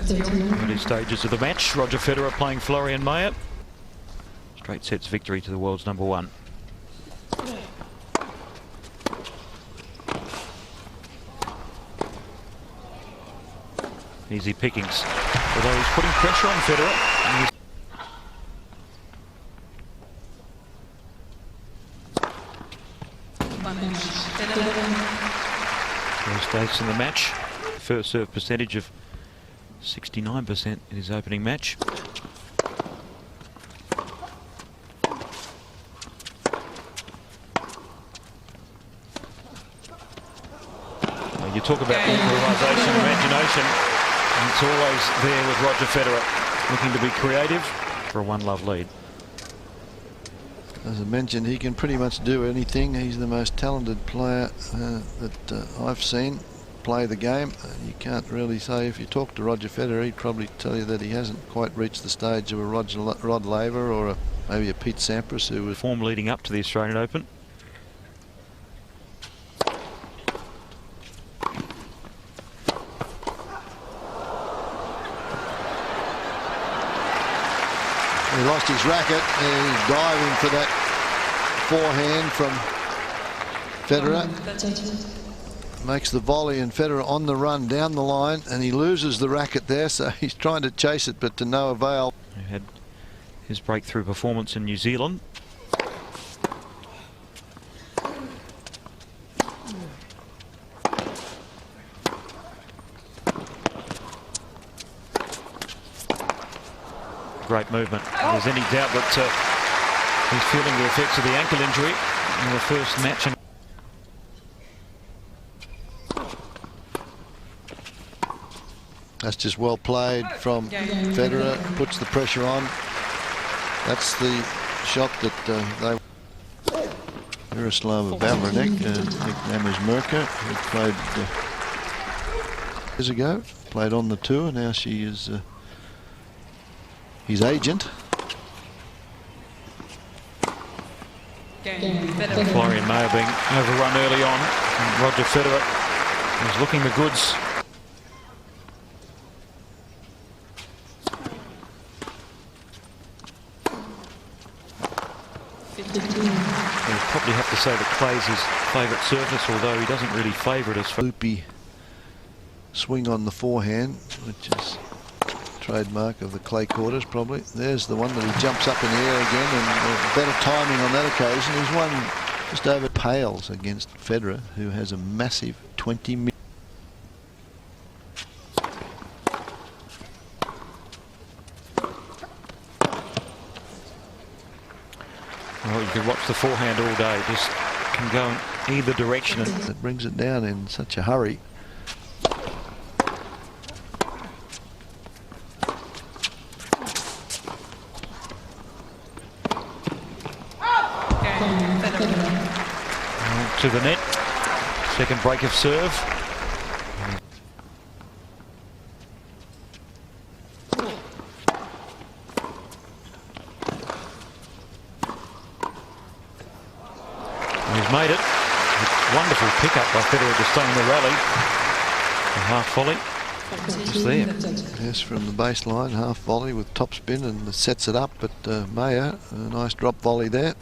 Early stages of the match. Roger Federer playing Florian. Straight sets victory to the world's #1. Easy pickings, although he's putting pressure on Federer. First stakes in the match. First serve percentage of 69% in his opening match. You talk about improvisation, imagination, and it's always there with Roger Federer, looking to be creative for a 1-love lead. As I mentioned, he can pretty much do anything. He's the most talented player that I've seen play the game. You can't really say, if you talk to Roger Federer, he'd probably tell you that he hasn't quite reached the stage of a Rod Laver or maybe a Pete Sampras, who was form leading up to the Australian Open. He lost his racket and he's diving for that forehand from Federer. Makes the volley and Federer on the run down the line, and he loses the racket there, so he's trying to chase it but to no avail. He had his breakthrough performance in New Zealand. Great movement. If there's any doubt that he's feeling the effects of the ankle injury in the first match. That's just well played from Federer. Puts the pressure on. That's the shot that they. Miroslava Bavranek, nickname is Merker, who played years ago. Played on the tour. Now she is his agent. Florian may have been overrun early on, and Roger Federer was looking the goods. He'll probably have to say that clay's his favourite surface, although he doesn't really favour it as loopy swing on the forehand, which is trademark of the clay quarters probably. There's the one that he jumps up in the air again, and better timing on that occasion. He's won just over pales against Federer, who has a massive 20 million. Well, you can watch the forehand all day, just can go in either direction. It brings it down in such a hurry. To the net. Second break of serve. He's made it. Wonderful pickup by Federer to stay in the rally. A half volley. Just there. Yes, from the baseline, half volley with topspin, and sets it up. But Mayer, a nice drop volley there.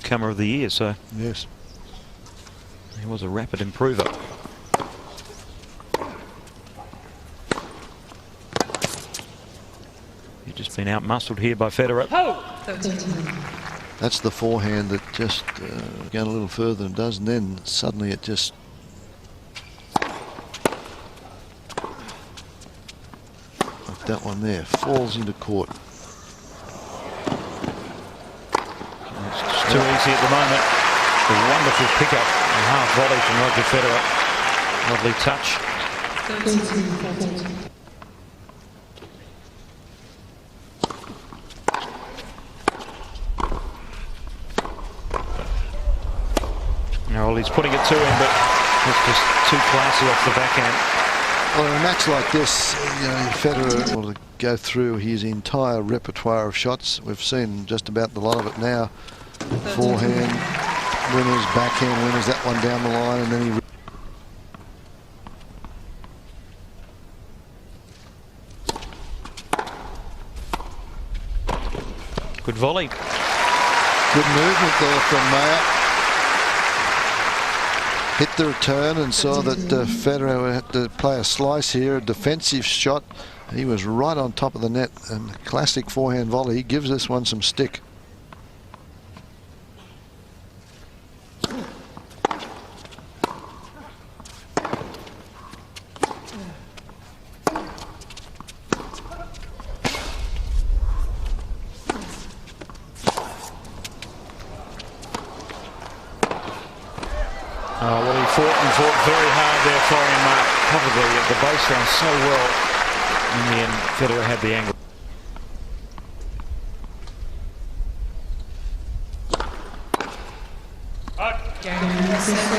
Comer of the year, so yes, he was a rapid improver. He's just been out-muscled here by Federer. That's the forehand that just going a little further than it does, and then suddenly it just like that one there falls into court. Too easy at the moment. A wonderful pickup and half volley from Roger Federer. Lovely touch. Well, he's putting it to him, but it's just too classy off the backhand. Well, in a match like this, you know, Federer will go through his entire repertoire of shots. We've seen just about the lot of it now. Forehand winners, backhand winners, that one down the line, and then he Good volley. Good movement there from Mayer. Hit the return and saw that Federer had to play a slice here, a defensive shot. He was right on top of the net, and a classic forehand volley. He gives this one some stick. Well, he fought very hard there, Florian, probably at the baseline so well. In the end, Federer had the angle.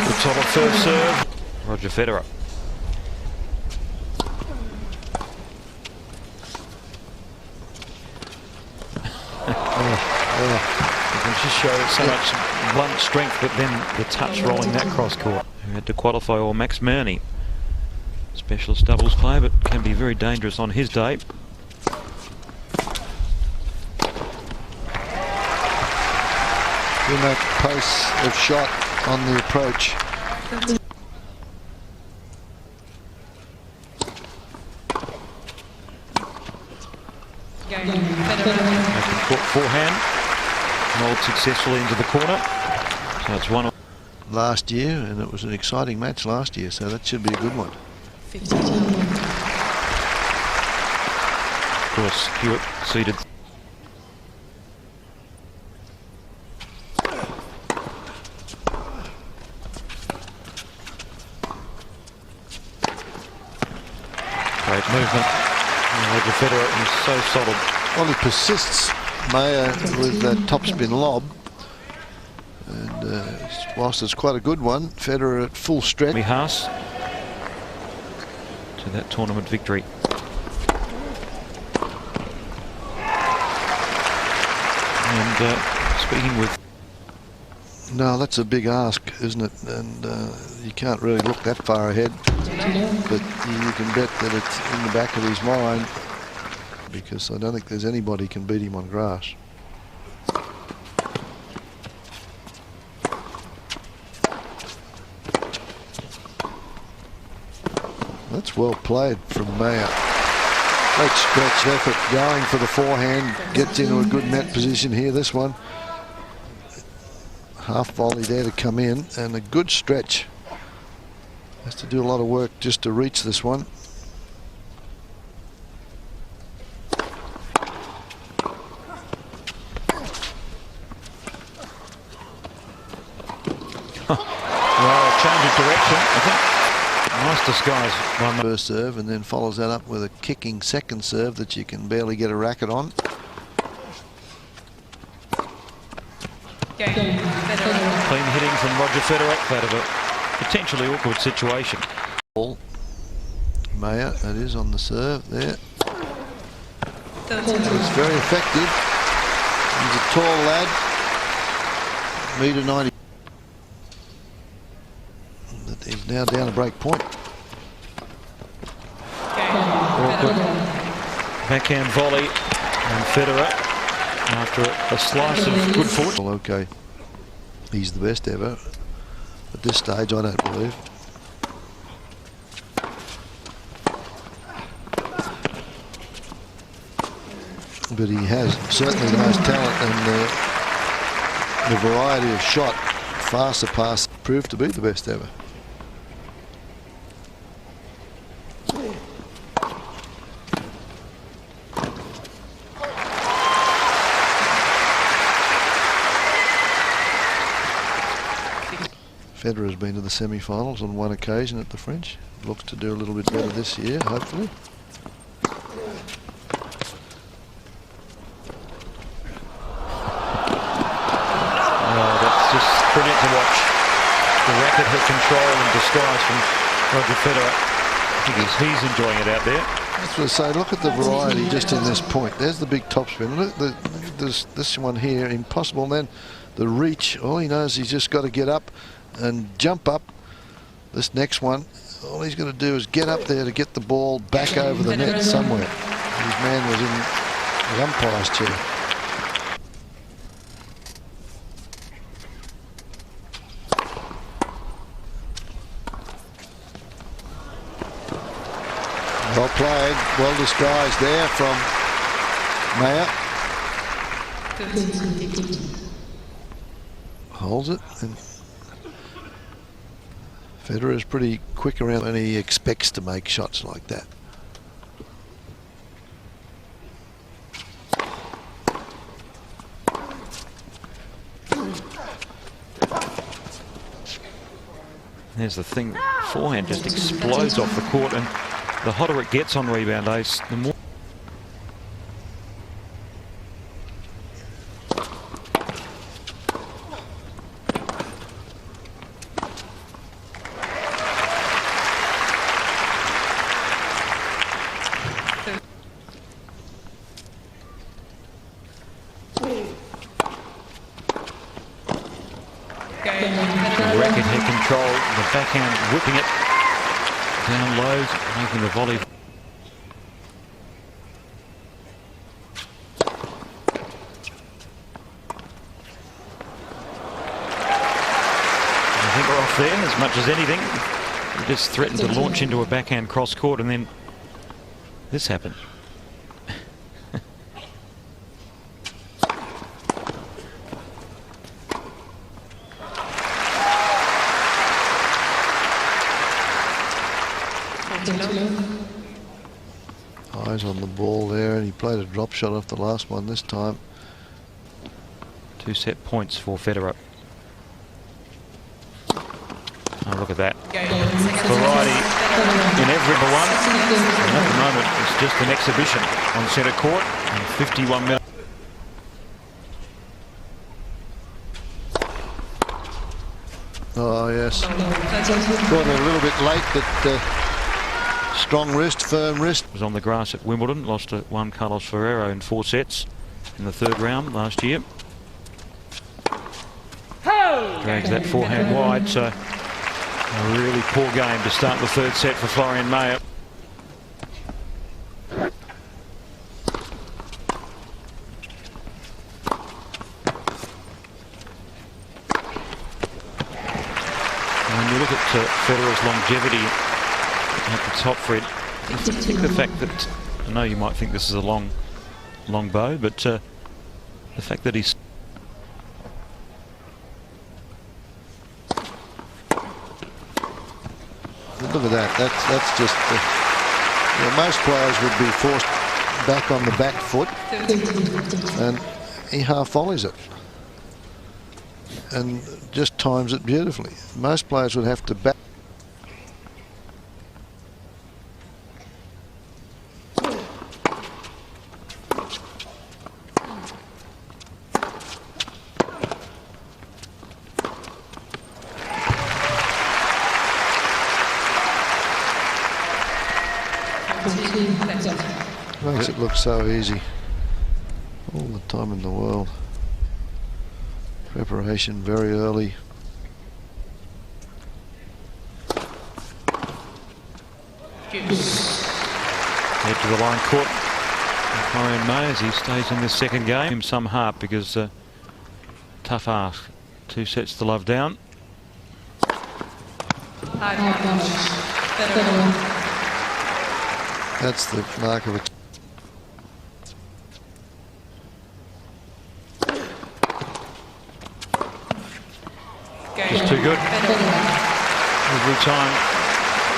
Good solid first serve. Roger Federer. It just showed so much blunt strength, but then the touch rolling that cross court. Who had to qualify, or Max Murney. Specialist doubles player, but can be very dangerous on his day. In that pace of shot on the approach. Forehand, rolled successfully into the corner. So it's one last year, and it was an exciting match last year, so that should be a good one. Of course, Hewitt seated. Great movement. Roger Federer is so solid. Well, he persists, Mayer, with that topspin lob. And whilst it's quite a good one, Federer at full stretch. Haas to that tournament victory. And speaking with... No, that's a big ask, isn't it? And you can't really look that far ahead. But you can bet that it's in the back of his mind, because I don't think there's anybody can beat him on grass. That's well played from Mayer. Great stretch effort, going for the forehand, gets into a good net position here. This one, half volley there to come in, and a good stretch. Has to do a lot of work just to reach this one. Well, change of direction, I think. Nice disguise. First serve, and then follows that up with a kicking second serve that you can barely get a racket on. Clean hitting from Roger Federer out of a potentially awkward situation. Mayer, that is on the serve there. It's very effective. He's a tall lad, -90. He's now down a break point. Awkward backhand volley, and Federer, after a slice of good fortune. Well, okay, he's the best ever. At this stage, I don't believe. But he has certainly the most talent, and the variety of shot far surpassed, proved to be the best ever. Federer has been to the semi-finals on one occasion at the French. Looks to do a little bit better this year, hopefully. Oh, that's just brilliant to watch. The rapid hit control and disguise from Roger Federer. I think he's enjoying it out there. That's what I say. Look at the variety just in this point. There's the big topspin. Look, this one here, impossible. And then the reach. All he knows, he's just got to get up and jump up. This next one, all he's got to do is get up there to get the ball back over the net somewhere. His man was in the umpire's chair. Well played, well disguised there from Mayer. Holds it, and Federer is pretty quick around when he expects to make shots like that. There's the thing, forehand just explodes off the court, and the hotter it gets on rebound, Ace, the more. Racket head control, the backhand whipping it down low, making the volley. I think we're off there as much as anything. We just threatened to launch into a backhand cross court, and then this happened. Eyes on the ball there, and he played a drop shot off the last one this time. 2 set points for Federer. Oh, look at that. Variety in every one. And at the moment, it's just an exhibition on centre court in 51 minutes. Oh, yes. Caught a little bit late, but strong wrist, firm wrist. Was on the grass at Wimbledon, lost to Juan Carlos Ferrero in 4 sets in the 3rd round last year. Drags that forehand wide, so a really poor game to start the 3rd set for Florian Mayer. When you look at Federer's longevity at the top, Fred, I think the fact that, I know you might think this is a long bow, but the fact that he's look at that. That's just most players would be forced back on the back foot, and he half volleys it and just times it beautifully. Most players would have to back. Makes it look so easy. All the time in the world. Preparation very early. Head to the line court. Florian Mayer, as he stays in this 2nd game. Him some heart, because tough ask. 2 sets to love down. That's the mark of a. It's too good. Every time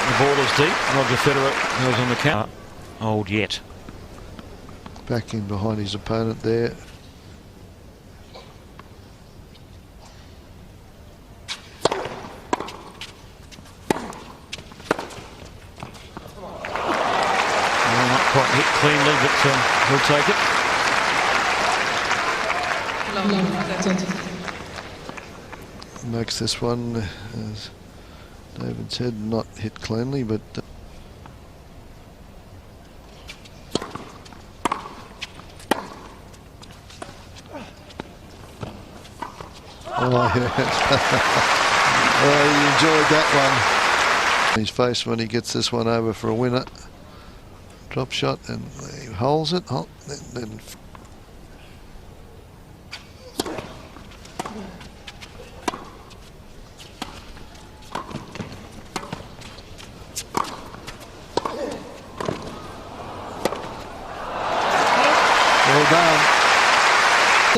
the ball is deep, Roger Federer goes on the count. Old yet. Back in behind his opponent there. Not quite hit cleanly, but he'll take it. Makes this one, as David said, not hit cleanly, but oh, yes. Oh, he enjoyed that one. His face when he gets this one over for a winner. Drop shot, and he holds it. Then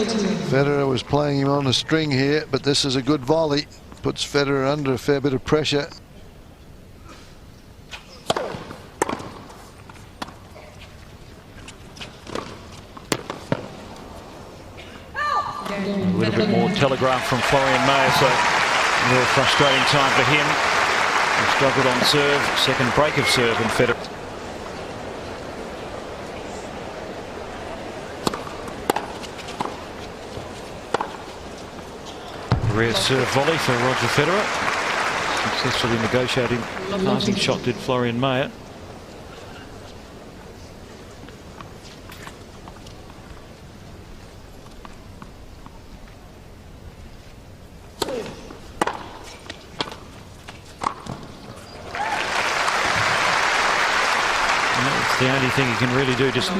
Federer was playing him on a string here, but this is a good volley. Puts Federer under a fair bit of pressure. A little bit more telegraph from Florian Mayer, so a real frustrating time for him. He struggled on serve, second break of serve, and Federer. Rare serve volley for Roger Federer. Successfully negotiating passing shot did Florian Mayer. That's the only thing he can really do. Just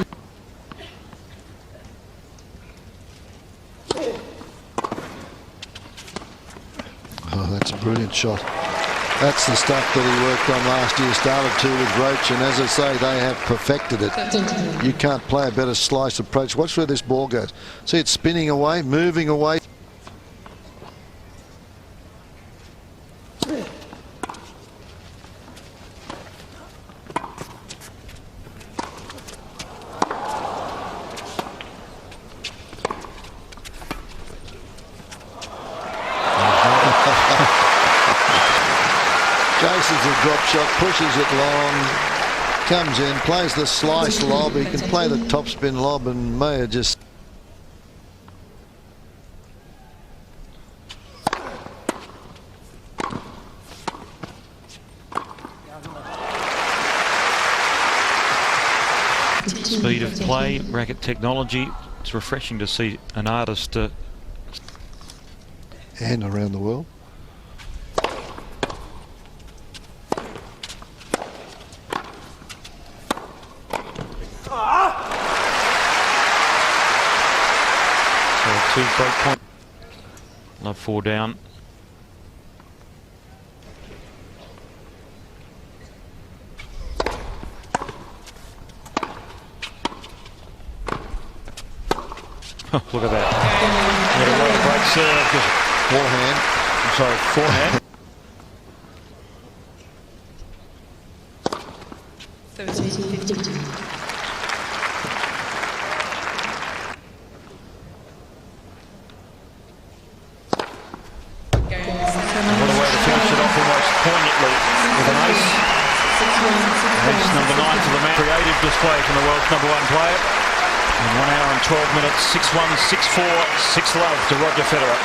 that's a brilliant shot. That's the stuff that he worked on last year, started to with Roach, and as I say, they have perfected it. You can't play a better slice approach. Watch where this ball goes. See it spinning away, moving away. Chases a drop shot, pushes it long, comes in, plays the slice lob. He can play the topspin lob, and Mayer just... speed of play, racket technology. It's refreshing to see an artist and around the world. So 2 break point. Love 4 down. Look at that. What a lot of break serve. Forehand. I'm sorry, forehand. 13-15. What a way to finish it off almost poignantly with an ace. Ace number 9 for the man. Creative display from the world's #1 player. In 1 hour and 12 minutes, 6-1, 6-4, 6-love to Roger Federer.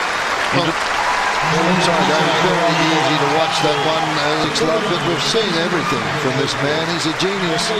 Sorry, David, very easy to watch that one, 6-love, but we've seen everything from this man. He's a genius.